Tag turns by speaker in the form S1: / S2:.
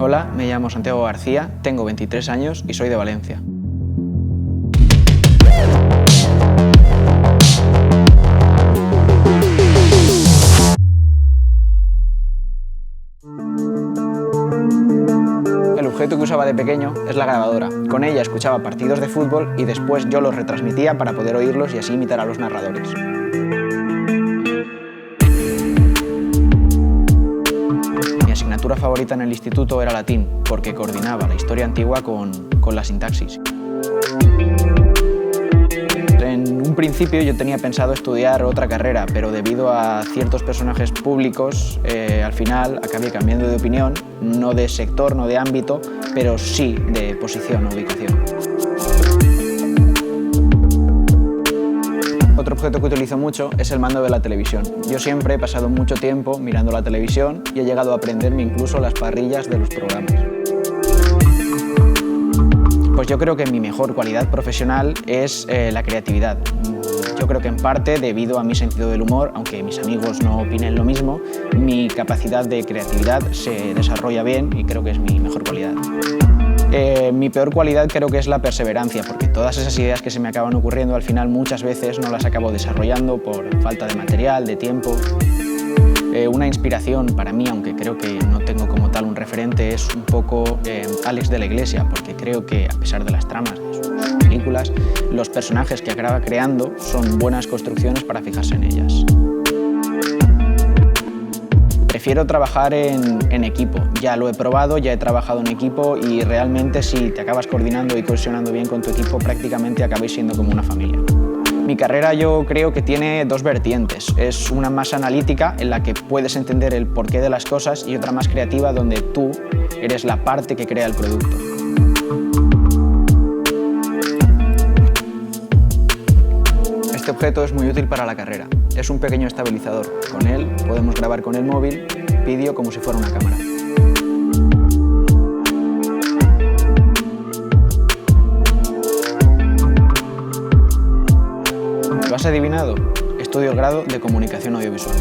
S1: Hola, me llamo Santiago García, tengo 23 años y soy de Valencia. El objeto que usaba de pequeño es la grabadora. Con ella escuchaba partidos de fútbol y después yo los retransmitía para poder oírlos y así imitar a los narradores. Mi asignatura favorita en el instituto era latín, porque coordinaba la historia antigua con la sintaxis. En un principio yo tenía pensado estudiar otra carrera, pero debido a ciertos personajes públicos, al final acabé cambiando de opinión, no de sector, no de ámbito, pero sí de posición o ubicación. Otro objeto que utilizo mucho es el mando de la televisión. Yo siempre he pasado mucho tiempo mirando la televisión y he llegado a aprenderme incluso las parrillas de los programas. Pues yo creo que mi mejor cualidad profesional es la creatividad. Yo creo que en parte debido a mi sentido del humor, aunque mis amigos no opinen lo mismo, mi capacidad de creatividad se desarrolla bien y creo que es mi mejor cualidad. Mi peor cualidad creo que es la perseverancia, porque todas esas ideas que se me acaban ocurriendo al final muchas veces no las acabo desarrollando por falta de material, de tiempo. Una inspiración para mí, aunque creo que no tengo como tal un referente, es un poco Alex de la Iglesia, porque creo que a pesar de las tramas de sus películas, los personajes que acaba creando son buenas construcciones para fijarse en ellas. Prefiero trabajar en equipo, ya lo he probado, ya he trabajado en equipo y realmente si te acabas coordinando y cohesionando bien con tu equipo, prácticamente acabáis siendo como una familia. Mi carrera yo creo que tiene dos vertientes. Es una más analítica en la que puedes entender el porqué de las cosas y otra más creativa donde tú eres la parte que crea el producto. Este objeto es muy útil para la carrera. Es un pequeño estabilizador. Con él podemos grabar con el móvil vídeo como si fuera una cámara. ¿Lo has adivinado? Estudio el grado de Comunicación Audiovisual.